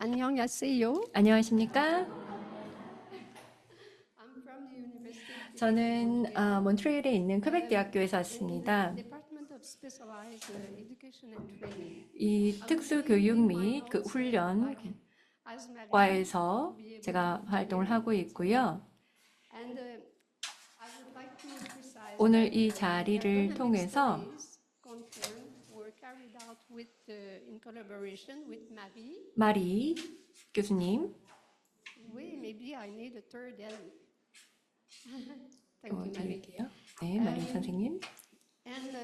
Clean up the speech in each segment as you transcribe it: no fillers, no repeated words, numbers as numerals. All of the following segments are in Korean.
안녕하세요. 안녕하십니까? I'm from the University of the 저는 Quebec, 몬트리올에 있는 퀘벡 대학교에서 in the 왔습니다. Department of Specialized Education and Training. 이 I will 특수 be 교육 reading my 및 그 notes 훈련 back as Marie to 과에서 be able 제가 to 활동을 hear. 하고 있고요. And I would like to emphasize 오늘 that 이 the 자리를 academic 통해서 studies concerned were carried out in collaboration with Marie. 마리 교수님, Oui, maybe I need a third L. Thank you, Marie. 드릴게요. 네, 마리 선생님, And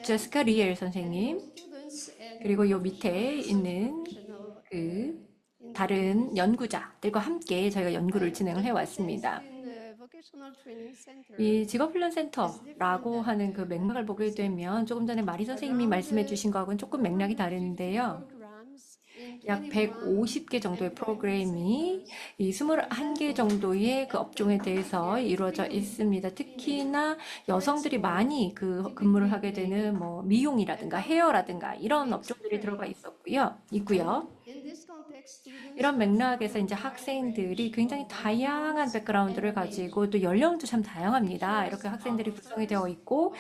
제스카 리엘 and your 선생님, students and 그리고 요 밑에 professionals, 있는 professional 그 in the 다른 연구자들과 함께 저희가 연구를 진행을 the 해왔습니다. context in the vocational training center 이 is different 직업훈련센터라고 하는 그 than 맥락을 보게 university. 되면 조금 전에 마리 선생님이 Around 말씀해 주신 거하고는 조금 맥락이 150 다른데요. programs in 약 21 150개 정도의 employment 프로그램이 sectors. 이 21개 정도의 그 업종에 대해서 이루어져 Particularly 있습니다. female 특히나 여성들이 transport, 많이 그 근무를 하게 되는 뭐 미용이라든가 헤어라든가 이런 업종들이 들어가 있고요. In this context, students 이런 come 맥락에서 from a 이제 wide 학생들이 range 굉장히 of 다양한 backgrounds 백그라운드를 and age. 가지고 또 연령도 참 다양합니다. 이렇게 Teachers 학생들이 are 구성이 되어 first 있고,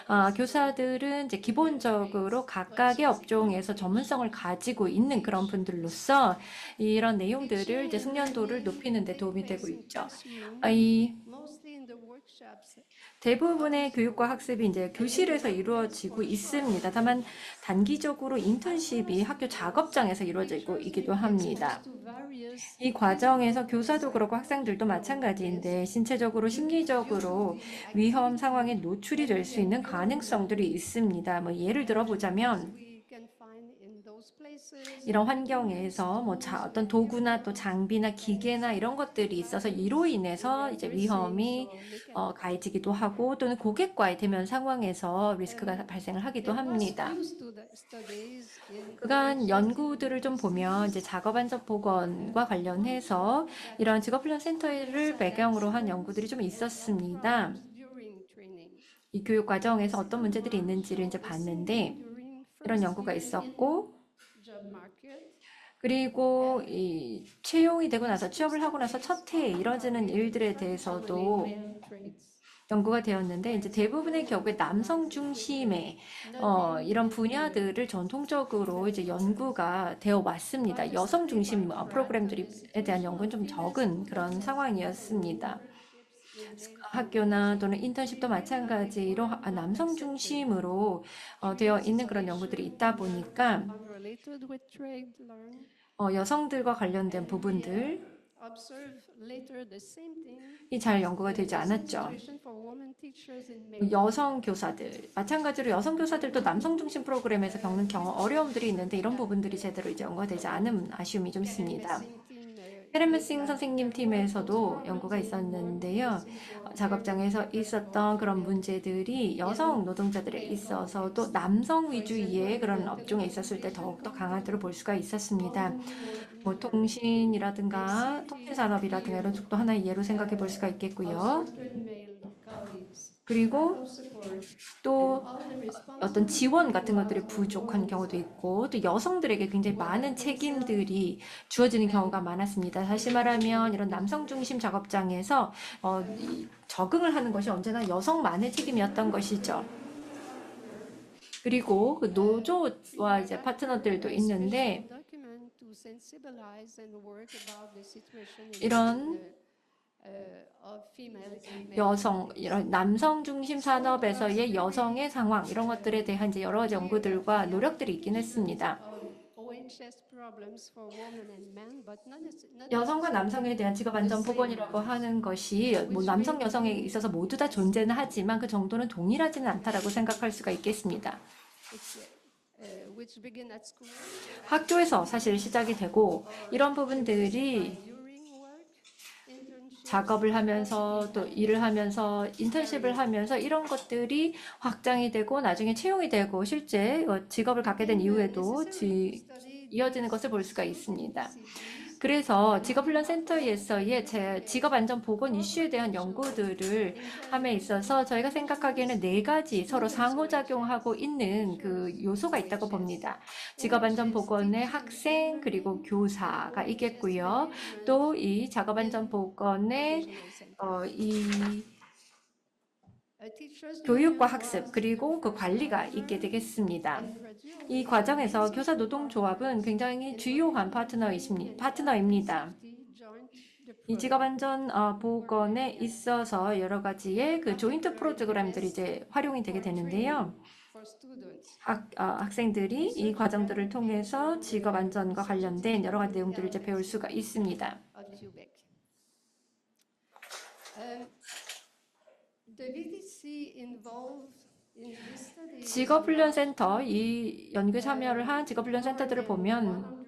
of all 교사들은 이제 in their 기본적으로 trades, but 각각의 업종에서 전문성을 subsequently 가지고 있는 그런 teach. 분들로서 이런 내용들을 Teaching 이제 and 숙련도를 learning 높이는 데 take 도움이 되고 place in 있죠. classroom, 이 mostly in the workshops of the 대부분의 교육과 school 학습이 이제 and in the 교실에서 workplace 이루어지고 for short 있습니다. 다만 periods. 단기적으로 As well 인턴십이 as 학교 students, 작업장에서 이루어지고 teachers may 있기도 be exposed 합니다. to various 이 physical 과정에서 and 교사도 그렇고 학생들도 psychological 마찬가지인데 risks 신체적으로, due to 심리적으로 the 위험 activity 상황에 노출이 and 될 the 수 있는 가능성들이 environment 있습니다. 뭐 예를 that 들어보자면 we can find in those places, 이런 equipments, 환경에서 뭐 tools, 어떤 도구나 또 materials, 장비나 and 기계나 이런 것들이 있어서 이로 sometimes 인해서 이제 electricians 위험이 or mechanical. 가해지기도 하고 또는 고객과의 대면 상황에서 리스크가 발생을 하기도 There was 합니다. few studies in 그간 colleges and 연구들을 좀 보면 이제 universities 작업안전보건과 관련해서 that 이런 직업훈련 센터를 some 배경으로 한 연구들이 accidents 좀 and 있었습니다. problems during training. 이 교육 과정에서 This is 어떤 a 문제들이 march 있는지를 이제 of the singing 봤는데 during 이런 first 연구가 year in 있었고 job market, 그리고 and 이 채용이 되고 these 나서 two 취업을 하고 나서 studies 첫 해에 often 이뤄지는 targeted 일들에 traditionally 대해서도 male traits. 연구가 되었는데 For 이제 대부분의 example, 경우에 남성 equipment, 중심의 not 이런 in the 분야들을 전통적으로 이제 female sense. 연구가 되어 왔습니다. 여성 Obviously, 중심 by track, 프로그램들에 the 대한 situation 연구는 of 좀 female 적은 students 그런 as well in 상황이었습니다. internships in their 학교나 fields 또는 인턴십도 remain 마찬가지로 남성 accepted. 중심으로 되어 Trades 있는 그런 연구들이 installation 있다 were 보니까 unrelated with trade learn, 여성들과 관련된 and we 부분들 observe later the same thing, 이 잘 연구가 되지 the same 않았죠. situation for women teachers in male 여성 fields. 교사들, 마찬가지로 여성 교사들도 남성 중심 프로그램에서 겪는 어려움들이 있는데 이런 That 부분들이 제대로 이제 연구가 되지 않은 아쉬움이 좀 Karen 있습니다. Messing team 헤렌 did 메싱 선생님 there were those 팀에서도 problems 연구가 in the 있었는데요. workplaces were very 작업장에서 applicable 있었던 to 그런 male 문제들이 in 여성 노동자들에 male 있어서도 context. 남성 For example, 위주의 in 그런 the 업종에 있었을 때 telecommunication 더욱더 강화도를 볼 company, 수가 있었습니다. 뭐 Walden 통신이라든가 Messing 통신산업이라든가 이런 clearly 쪽도 하나의 예로 생각해 볼 수가 of 있겠고요. certain male colleagues, lack 그리고 of support, and 또 all the 어떤 지원 responsibility 같은 것들이 was on 부족한 women's 경우도 side. 있고 또 여성들에게 굉장히 Women 많은 themselves 책임들이 주어지는 경우가 and 많았습니다. 다시 말하면 이런 individually 남성 중심 작업장에서 적응을 하는 것이 언제나 여성만의 책임이었던 것이죠. 그리고 그 노조와 이제 that 파트너들도 prepared a special 있는데 document to sensibilize and work about the situation 이런 of female in male 여성, context. 이런 남성 중심 Despite God's 산업에서의 여성의 very 상황 이런 것들에 대한 이제 여러 가지 clear 연구들과 노력들이 있긴 identifications 했습니다. of OHS problems for women and men, but not 여성과 남성에 necessarily 대한 직업 the 안전 same 보건이라고 ones, 하는 것이 뭐 which may 남성 여성에 be 있어서 모두 다 존재는 하지만 그 정도는 동일하지는 않다라고 생각할 수가 있겠습니다. it's, which begin at school, 학교에서 사실 시작이 되고 이런 부분들이 during work, internships, 작업을 or 하면서 또 in 일을 하면서 인턴십을 하면서 이런 것들이 확장이 되고 나중에 채용이 되고 실제 직업을 갖게 된 in 이후에도 necessary to study 이어지는 these 것을 볼 수가 social 있습니다. disciplines 그래서 직업훈련센터에서의 직업안전보건 이슈에 대한 연구들을 함에 있어서 저희가 생각하기에는 네 가지 서로 상호작용하고 있는 그 요소가 있다고 봅니다. 직업안전보건의 학생 그리고 교사가 있겠고요. 또 이 작업안전보건의 이 교육과 학습 그리고 그 관리가 있게 되겠습니다. 이 과정에서 교사 노동조합은 굉장히 주요한 파트너입니다. 이 직업안전 보건에 있어서 여러 가지의 그 조인트 프로그램들이 이제 활용이 되게 되는데요. 학생들이 이 과정들을 통해서 직업안전과 관련된 여러 가지 내용들을 이제 배울 수가 있습니다. 직업훈련센터, 이 연구에 참여를 한 직업훈련센터들을 보면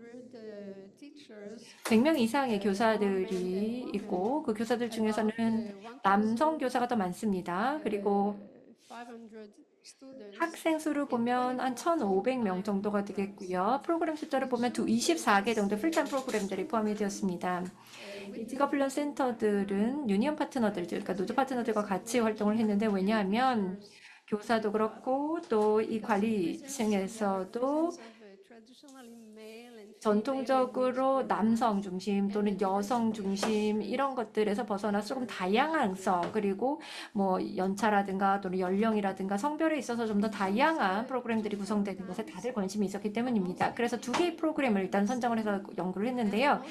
100명 이상의 교사들이 있고 그 교사들 중에서는 남성 교사가 더 많습니다. 그리고 학생 수를 보면 한 1,500명 정도가 되겠고요. 프로그램 숫자를 보면 24개 정도 풀타임 프로그램들이 포함이 되었습니다. 이 직업훈련 센터들은 유니언 파트너들, 그러니까 노조 파트너들과 같이 활동을 했는데 왜냐하면 교사도 그렇고 또 이 관리층에서도 전통적으로 남성 중심 또는 여성 중심 이런 것들에서 벗어나서 조금 다양성 그리고 뭐 연차라든가 또는 연령이라든가 성별에 있어서 좀 더 다양한 프로그램들이 구성되는 것에 다들 관심이 있었기 때문입니다. 그래서 두 개의 프로그램을 일단 선정을 해서 연구를 했는데요.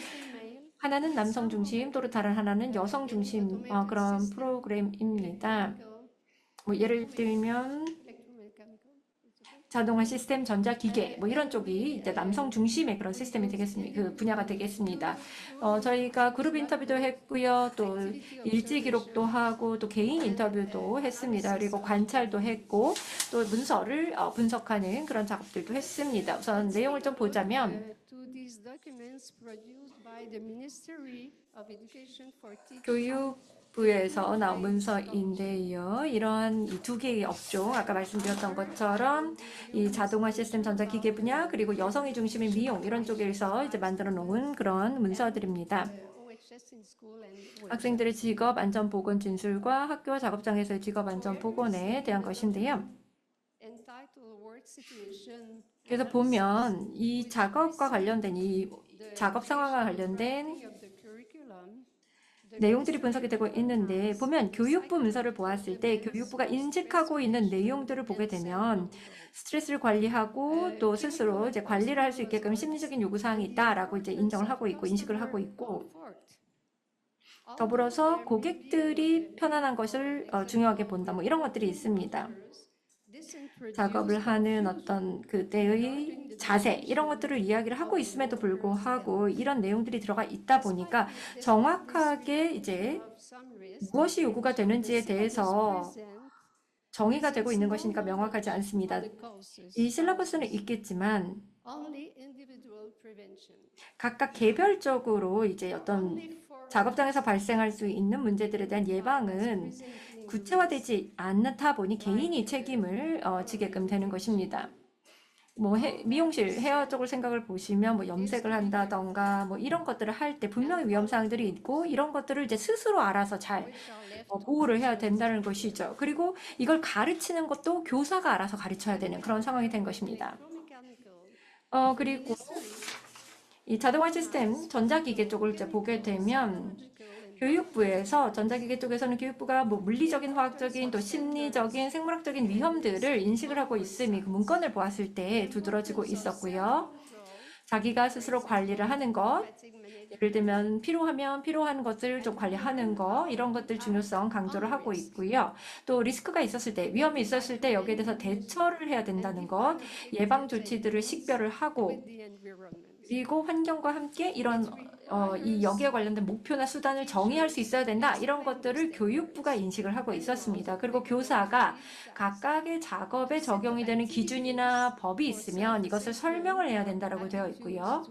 하나는 남성 중심, 또 다른 하나는 여성 중심 그런 프로그램입니다. 뭐 예를 들면 자동화 시스템, 전자기계 뭐 이런 쪽이 이제 남성 중심의 그런 시스템이 되겠습니다. 그 분야가 되겠습니다. 저희가 그룹 인터뷰도 했고요, 또 일지 기록도 하고 또 개인 인터뷰도 했습니다. 그리고 관찰도 했고 또 문서를 분석하는 그런 작업들도 했습니다. 우선 내용을 좀 보자면 교육부에서 나온 문서인데요. 이러한 이 두 개의 업종, 아까 말씀드렸던 것처럼 이 자동화 시스템 전자기계 분야, 그리고 여성이 중심인 미용 이런 쪽에서 이제 만들어 놓은 그런 문서들입니다. 학생들의 직업 안전 보건 진술과 학교와 작업장에서의 직업 안전 보건에 대한 것인데요. 그래서 보면 이 작업과 관련된 이 작업 상황과 관련된 내용들이 분석이 되고 있는데 보면 교육부 문서를 보았을 때 교육부가 인식하고 있는 내용들을 보게 되면 스트레스를 관리하고 또 스스로 이제 관리를 할 수 있게끔 심리적인 요구사항이 있다라고 이제 인정을 하고 있고 인식을 하고 있고 더불어서 고객들이 편안한 것을 중요하게 본다 뭐 이런 것들이 있습니다. 작업을 하는 어떤 그때의 자세 이런 것들을 이야기를 하고 있음에도 불구하고 이런 내용들이 들어가 있다 보니까 정확하게 이제 무엇이 요구가 되는지에 대해서 정의가 되고 있는 것이니까 명확하지 않습니다. 이 실러버스는 있겠지만 각각 개별적으로 이제 어떤 작업장에서 발생할 수 있는 문제들에 대한 예방은 구체화되지 않다 보니 개인이 책임을 지게끔 되는 것입니다. 뭐 미용실 헤어 쪽을 생각을 보시면 뭐 염색을 한다던가 뭐 이런 것들을 할 때 분명히 위험 사항들이 있고 이런 것들을 이제 스스로 알아서 잘 보호를 해야 된다는 것이죠. 그리고 이걸 가르치는 것도 교사가 알아서 가르쳐야 되는 그런 상황이 된 것입니다. 그리고 이 자동화 시스템 전자기계 쪽을 이제 보게 되면 교육부에서 전자기계 쪽에서는 교육부가 뭐 물리적인, 화학적인, 또 심리적인, 생물학적인 위험들을 인식을 하고 있음이 그 문건을 보았을 때 두드러지고 있었고요. 자기가 스스로 관리를 하는 것, 예를 들면 필요하면 필요한 것을 좀 관리하는 거 이런 것들 중요성 강조를 하고 있고요. 또 리스크가 있었을 때, 위험이 있었을 때 여기에 대해서 대처를 해야 된다는 것, 예방 조치들을 식별을 하고 그리고 환경과 함께 이런 이 여기에 관련된 목표나 수단을 정의할 수 있어야 된다. 이런 것들을 교육부가 인식을 하고 있었습니다. 그리고 교사가 각각의 작업에 적용이 되는 기준이나 법이 있으면 이것을 설명을 해야 된다고 되어 있고요.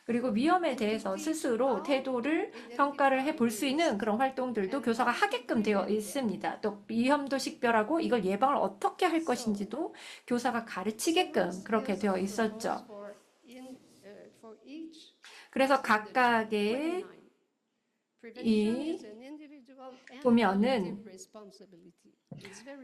그리고 위험에 대해서 스스로 태도를 평가를 해볼 수 있는 그런 활동들도 교사가 하게끔 되어 있습니다. 또 위험도 식별하고 이걸 예방을 어떻게 할 것인지도 교사가 가르치게끔 그렇게 되어 있었죠. 그래서 각각의 이 보면은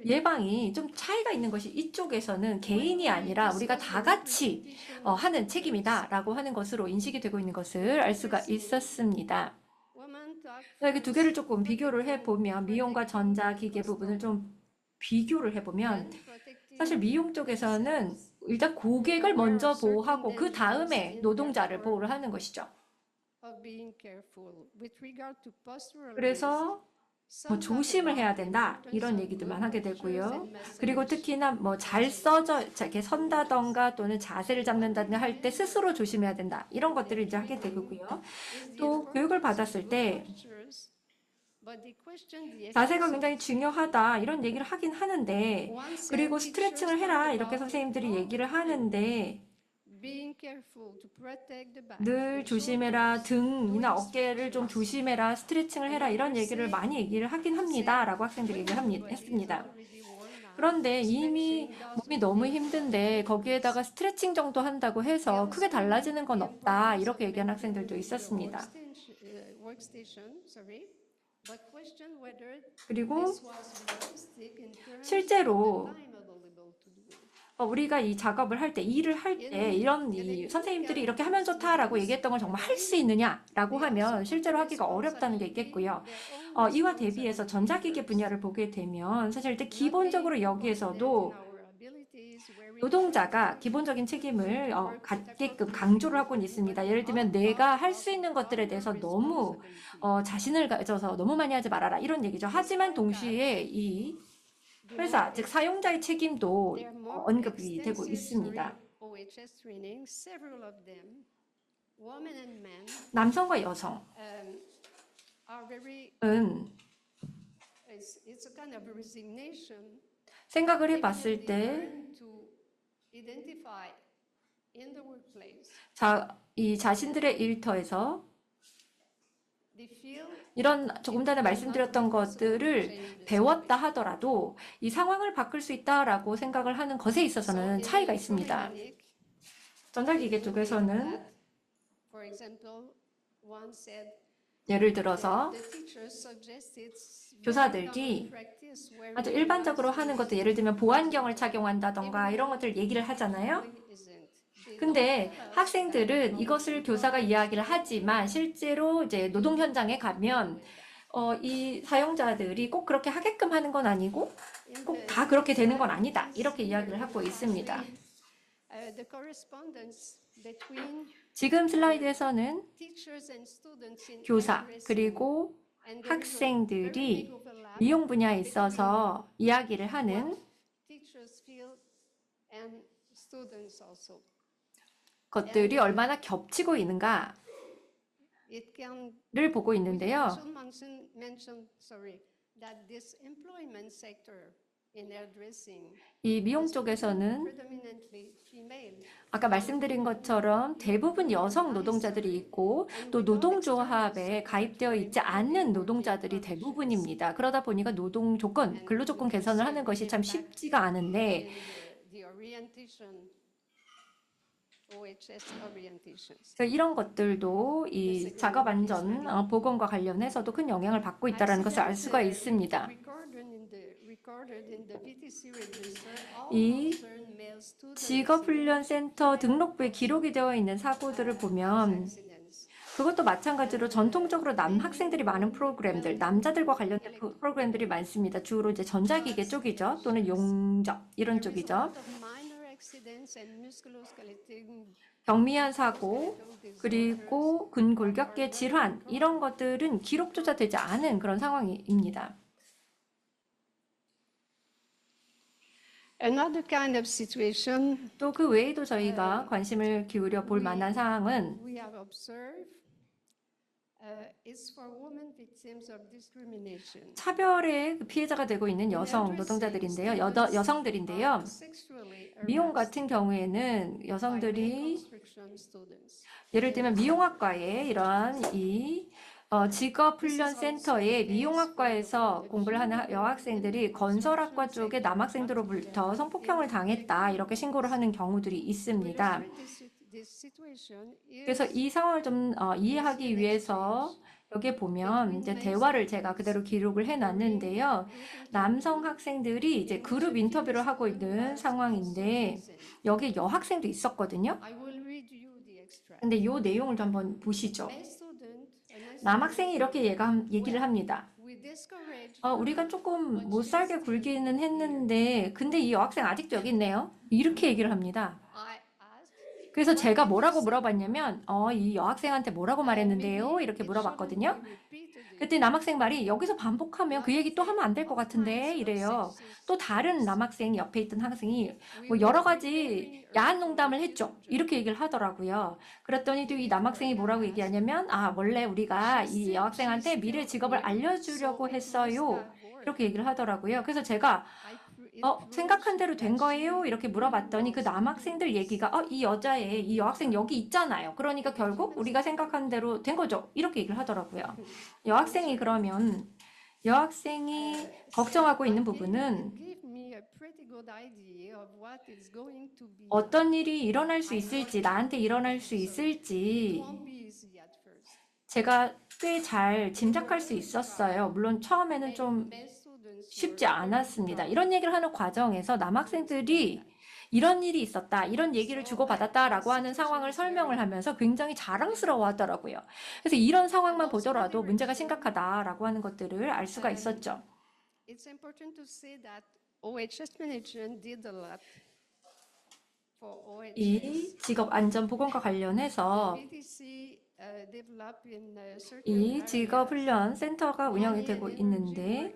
예방이 좀 차이가 있는 것이 이쪽에서는 개인이 아니라 우리가 다 같이 하는 책임이다라고 하는 것으로 인식이 되고 있는 것을 알 수가 있었습니다. 여기 두 개를 조금 비교를 해보면 미용과 전자기계 부분을 좀 비교를 해보면 사실 미용 쪽에서는 일단 고객을 먼저 보호하고 그 다음에 노동자를 보호를 하는 것이죠. 그래서 뭐 조심을 해야 된다 이런 얘기들만 하게 되고요. 그리고 특히나 뭐 잘 써져 이렇게 선다던가 또는 자세를 잡는다든가 할 때 스스로 조심해야 된다 이런 것들을 이제 하게 되고요. 또 교육을 받았을 때 자세가 굉장히 중요하다 이런 얘기를 하긴 하는데 그리고 스트레칭을 해라 이렇게 선생님들이 얘기를 하는데 늘 조심해라 등이나 어깨를 좀 조심해라 스트레칭을 해라 이런 얘기를 많이 얘기를 하긴 합니다 라고 학생들이 얘기를 했습니다. 그런데 이미 몸이 너무 힘든데 거기에다가 스트레칭 정도 한다고 해서 크게 달라지는 건 없다 이렇게 얘기하는 학생들도 있었습니다. 그리고 실제로 우리가 이 작업을 할 때, 일을 할 때 이런 선생님들이 이렇게 하면 좋다라고 얘기했던 걸 정말 할 수 있느냐라고 하면 실제로 하기가 어렵다는 게 있겠고요. 이와 대비해서 전자기기 분야를 보게 되면 사실 일단 기본적으로 여기에서도 노동자가 기본적인 책임을 갖게끔 강조를 하고는 있습니다. 예를 들면 내가 할 수 있는 것들에 대해서 너무 자신을 가져서 너무 많이 하지 말아라 이런 얘기죠. 하지만 동시에 이 회사, 즉 사용자의 책임도 언급이 되고 있습니다. 남성과 여성은 생각을 해봤을 때 이 자신들의 일터에서 이런 조금 전에 말씀드렸던 것들을 배웠다 하더라도 이 상황을 바꿀 수 있다라고 생각을 하는 것에 있어서는 차이가 있습니다. 전자기계 쪽에서는 예를 들어서 교사들이 아주 일반적으로 하는 것들 예를 들면 보안경을 착용한다던가 이런 것들 얘기를 하잖아요. 근데 학생들은 이것을 교사가 이야기를 하지만 실제로 이제 노동 현장에 가면 이 사용자들이 꼭 그렇게 하게끔 하는 건 아니고 꼭 다 그렇게 되는 건 아니다. 이렇게 이야기를 하고 있습니다. 지금 슬라이드에서는 교사 그리고 학생들이 미용 분야에 있어서 이야기를 하는 것들이 얼마나 겹치고 있는가를 보고 있는데요. 이 미용 쪽에서는 아까 말씀드린 것처럼 대부분 여성 노동자들이 있고 또 노동조합에 가입되어 있지 않는 노동자들이 대부분입니다. 그러다 보니까 노동 조건, 근로 조건 개선을 하는 것이 참 쉽지가 않은데 이런 것들도 이 작업안전 보건과 관련해서도 큰 영향을 받고 있다는 것을 알 수가 있습니다. 이 직업훈련센터 등록부에 기록이 되어 있는 사고들을 보면 그것도 마찬가지로 전통적으로 남학생들이 많은 프로그램들, 남자들과 관련된 프로그램들이 많습니다. 주로 이제 전자기계 쪽이죠. 또는 용접 이런 쪽이죠. 경미한 사고 그리고 근골격계 질환 이런 것들은 기록조차 되지 않은 그런 상황입니다. 또 그 외에도 저희가 관심을 기울여 볼 만한 사항은 차별의 피해자가 되고 있는 여성 노동자들인데요. 여성들인데요. 미용 같은 경우에는 여성들이 예를 들면 미용학과에 이러한 직업훈련센터의 미용학과에서 공부를 하는 여학생들이 건설학과 쪽의 남학생들로부터 성폭행을 당했다 이렇게 신고를 하는 경우들이 있습니다. 그래서 이 상황을 좀 이해하기 위해서 여기에 보면 이제 대화를 제가 그대로 기록을 해놨는데요. 남성 학생들이 이제 그룹 인터뷰를 하고 있는 상황인데 여기에 여학생도 있었거든요. 근데 이 내용을 좀 한번 보시죠. 남학생이 이렇게 얘기를 합니다. 우리가 조금 못 살게 굴기는 했는데 근데 이 여학생 아직도 여기 있네요. 이렇게 얘기를 합니다. 그래서 제가 뭐라고 물어봤냐면 이 여학생한테 뭐라고 말했는데요? 이렇게 물어봤거든요. 그때 남학생 말이 여기서 반복하면 그 얘기 또 하면 안 될 것 같은데 이래요. 또 다른 남학생 옆에 있던 학생이 뭐 여러 가지 야한 농담을 했죠. 이렇게 얘기를 하더라고요. 그랬더니 또 이 남학생이 뭐라고 얘기하냐면 원래 우리가 이 여학생한테 미래 직업을 알려주려고 했어요. 이렇게 얘기를 하더라고요. 그래서 제가 생각한 대로 된 거예요? 이렇게 물어봤더니 그 남학생들 얘기가 이 여학생 여기 있잖아요. 그러니까 결국 우리가 생각한 대로 된 거죠. 이렇게 얘기를 하더라고요. 여학생이 걱정하고 있는 부분은 어떤 일이 일어날 수 있을지, 나한테 일어날 수 있을지 제가 꽤 잘 짐작할 수 있었어요. 물론 처음에는 좀 쉽지 않았습니다. 이런 얘기를 하는 과정에서 남학생들이 이런 일이 있었다, 이런 얘기를 주고받았다라고 하는 상황을 설명을 하면서 굉장히 자랑스러워 하더라고요. 그래서 이런 상황만 보더라도 문제가 심각하다라고 하는 것들을 알 수가 있었죠. 이 직업 안전 보건과 관련해서 이 직업 훈련 센터가 운영이 되고 있는데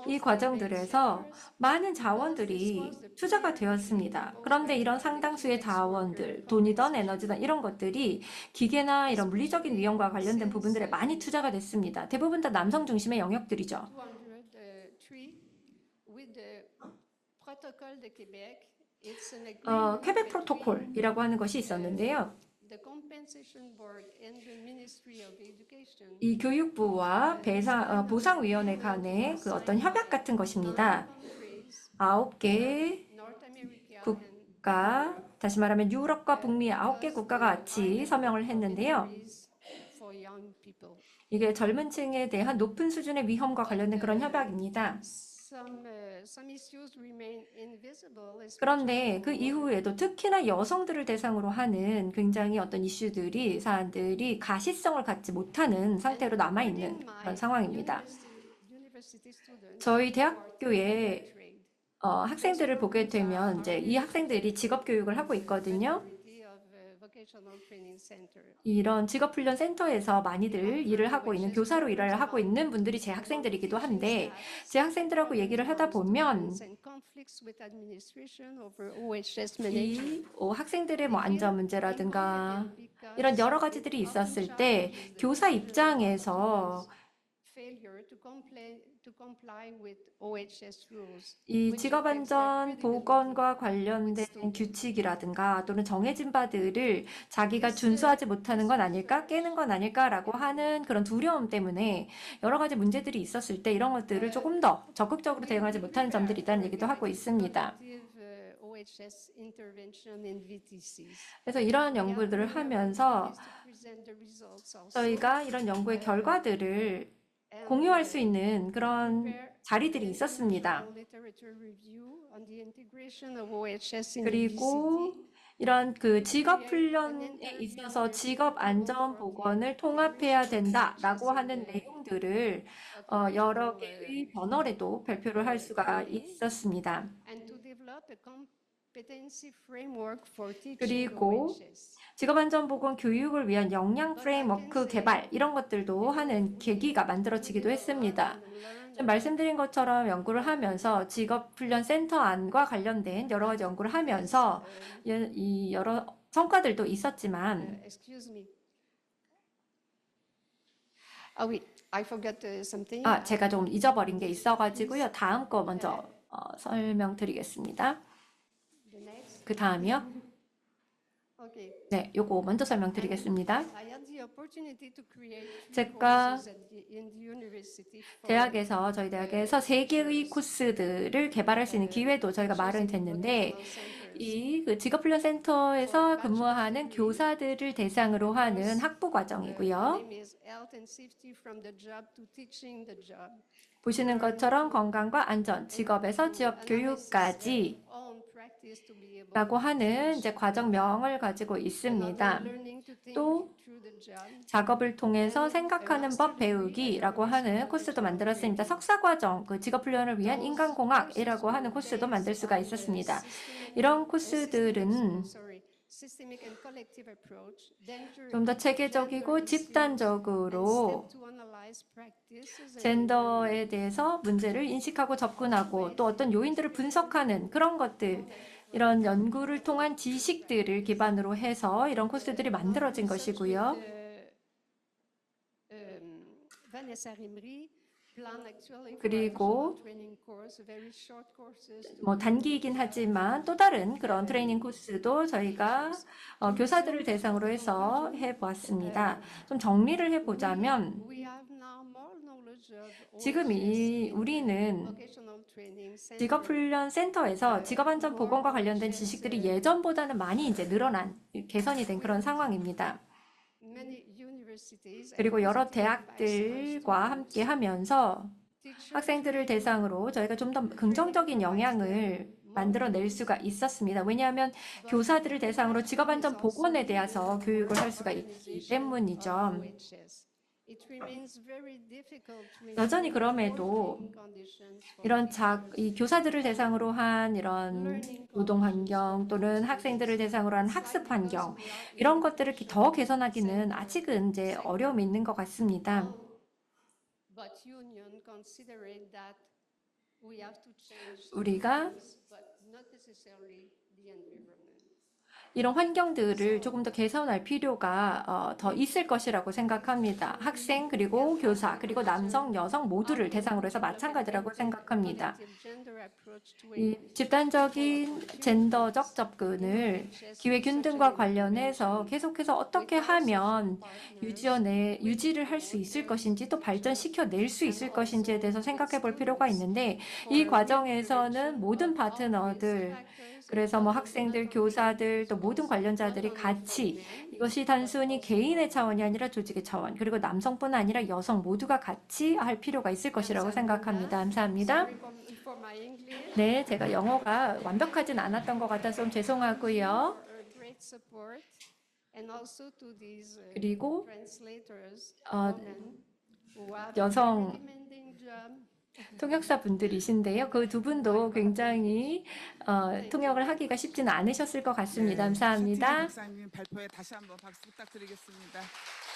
이 과정들에서 많은 자원들이 투자가 되었습니다. 그런데 이런 상당수의 자원들, 돈이든 에너지든 이런 것들이 기계나 이런 물리적인 위험과 관련된 부분들에 많이 투자가 됐습니다. 대부분 다 남성 중심의 영역들이죠. 퀘벡 프로토콜이라고 하는 것이 있었는데요. 이 교육부와 보상위원회 간의 그 어떤 협약 같은 것입니다. 9개 국가, 다시 말하면 유럽과 북미 9개 국가가 같이 서명을 했는데요. 이게 젊은 층에 대한 높은 수준의 위험과 관련된 그런 협약입니다. 그런데 그 이후에도 특히나 여성들을 대상으로 하는 굉장히 어떤 사안들이 가시성을 갖지 못하는 상태로 남아있는 그런 상황입니다. 저희 대학교에 학생들을 보게 되면 이제 이 학생들이 직업 교육을 하고 있거든요. 이런 직업훈련 센터에서 많이들 일을 하고 있는 교사로 일을 하고 있는 분들이 제 학생들이기도 한데 제 학생들하고 얘기를 하다 보면 이 학생들의 뭐 안전 문제라든가 이런 여러 가지들이 있었을 때 교사 입장에서 이 직업안전 보건과 관련된 규칙이라든가 또는 정해진 바들을 자기가 준수하지 못하는 건 아닐까, 깨는 건 아닐까라고 하는 그런 두려움 때문에 여러 가지 문제들이 있었을 때 이런 것들을 조금 더 적극적으로 대응하지 못하는 점들이 있다는 얘기도 하고 있습니다. 그래서 이런 연구들을 하면서 저희가 이런 연구의 결과들을 공유할 수 있는 그런 자리들이 있었습니다. 그리고 이런 그 직업 훈련에 있어서 직업 안전 보건을 통합해야 된다라고 하는 내용들을 여러 개의 저널에도 발표를 할 수가 있었습니다. 그리고 직업안전보건 교육을 위한 역량 프레임워크 개발 이런 것들도 하는 계기가 만들어지기도 했습니다. 말씀드린 것처럼 연구를 하면서 직업훈련 센터 안과 관련된 여러 가지 연구를 하면서 이 여러 성과들도 있었지만 제가 좀 잊어버린 게 있어가지고요. 다음 거 먼저 설명드리겠습니다. 그 다음이요. Okay. 네, 요거 먼저 설명드리겠습니다. I had the opportunity to create three 제가 courses in the university 저희 대학에서 세 개의 코스들을 개발할 수 있는 기회도 저희가 마련됐는데, 이 직업훈련 센터에서 근무하는 교사들을 대상으로 하는 학부 과정이고요. name is Health and Safety from the Job to Teaching the Job. 보시는 것처럼 건강과 안전, 직업에서 지역 교육까지 On practice to be able 라고 하는 이제 과정명을 가지고 있습니다. learning to think 또 through the job. 작업을 통해서 생각하는 법 배우기라고 하는 코스도 만들었습니다. 석사과정, 그 직업훈련을 위한 인간공학이라고 하는 코스도 만들 수가 있었습니다. 이런 코스들은 Systemic and collective approach. 좀 더 체계적이고 집단적으로 젠더에 대해서 문제를 인식하고 접근하고 또 어떤 요인들을 분석하는 그런 것들, 이런 연구를 통한 지식들을 기반으로 해서 이런 코스들이 만들어진 것이고요. 그리고 뭐 단기이긴 하지만 또 다른 그런 트레이닝 코스도 저희가 교사들을 대상으로 해서 해보았습니다. 좀 정리를 해보자면 지금 우리는 직업훈련 센터에서 직업안전보건과 관련된 지식들이 예전보다는 많이 이제 늘어난, 개선이 된 그런 상황입니다. 그리고 여러 대학들과 함께 하면서 학생들을 대상으로 저희가 좀 더 긍정적인 영향을 만들어낼 수가 있었습니다. 왜냐하면 교사들을 대상으로 직업안전보건에 대해서 교육을 할 수가 있기 때문이죠. 여전히 그럼에도 이런 이 교사들을 대상으로 한 이런 노동 환경 또는 학생들을 대상으로 한 학습 환경, 이런 것들을 더 개선하기는 아직은 이제 어려움이 있는 것 같습니다. 우리가 이런 환경들을 조금 더 개선할 필요가 더 있을 것이라고 생각합니다. 학생, 그리고 교사, 그리고 남성, 여성 모두를 대상으로 해서 마찬가지라고 생각합니다. 이 집단적인 젠더적 접근을 기회균등과 관련해서 계속해서 어떻게 하면 유지를 할 수 있을 것인지 또 발전시켜낼 수 있을 것인지에 대해서 생각해 볼 필요가 있는데, 이 과정에서는 모든 파트너들, 그래서 뭐 학생들, 교사들, 또 모든 관련자들이 같이, 이것이 단순히 개인의 차원이 아니라 조직의 차원, 그리고 남성뿐 아니라 여성 모두가 같이 할 필요가 있을 것이라고 생각합니다. 감사합니다. 네, 제가 영어가 완벽하진 않았던 것 같아서 좀 죄송하고요. 그리고 여성 통역사 분들이신데요. 그 두 분도 굉장히 통역을 하기가 쉽지는 않으셨을 것 같습니다. 네, 감사합니다. 박사님 발표에 다시 한번 박수 부탁드리겠습니다.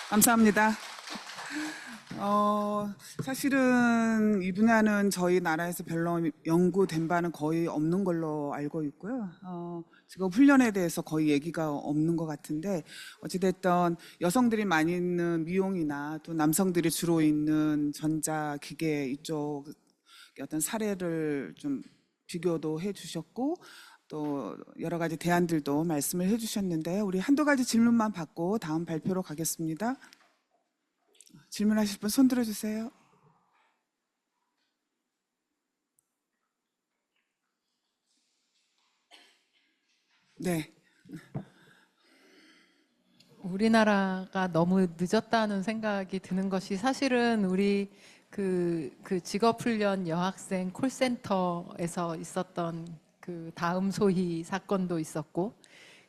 감사합니다. 사실은 이 분야는 저희 나라에서 별로 연구된 바는 거의 없는 걸로 알고 있고요. 지금 훈련에 대해서 거의 얘기가 없는 것 같은데, 어찌됐든 여성들이 많이 있는 미용이나 또 남성들이 주로 있는 전자기계 이쪽 어떤 사례를 좀 비교도 해주셨고, 또 여러 가지 대안들도 말씀을 해주셨는데, 우리 한두 가지 질문만 받고 다음 발표로 가겠습니다. 질문하실 분 손 들어주세요. 네. 우리나라가 너무 늦었다는 생각이 드는 것이, 사실은 우리 그 직업훈련 여학생 콜센터에서 있었던 그 다음 소희 사건도 있었고,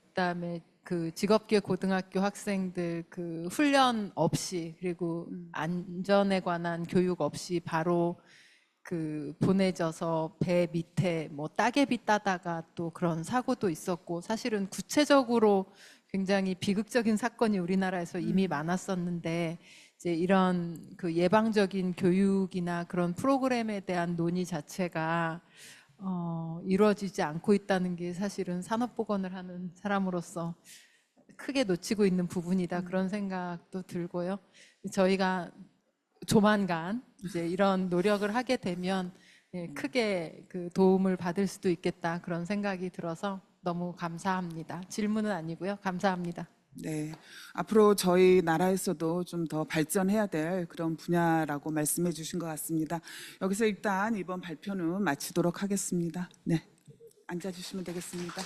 그다음에 그 직업계 고등학교 학생들 그 훈련 없이, 그리고 안전에 관한 교육 없이 바로 그 보내져서 배 밑에 뭐 따개비 따다가 또 그런 사고도 있었고, 사실은 구체적으로 굉장히 비극적인 사건이 우리나라에서 이미 많았었는데, 이제 이런 그 예방적인 교육이나 그런 프로그램에 대한 논의 자체가 이루어지지 않고 있다는 게 사실은 산업보건을 하는 사람으로서 크게 놓치고 있는 부분이다, 그런 생각도 들고요. 저희가 조만간 이제 이런 노력을 하게 되면 크게 그 도움을 받을 수도 있겠다, 그런 생각이 들어서 너무 감사합니다. 질문은 아니고요. 감사합니다. 네, 앞으로 저희 나라에서도 좀 더 발전해야 될 그런 분야라고 말씀해 주신 것 같습니다. 여기서 일단 이번 발표는 마치도록 하겠습니다. 네, 앉아주시면 되겠습니다.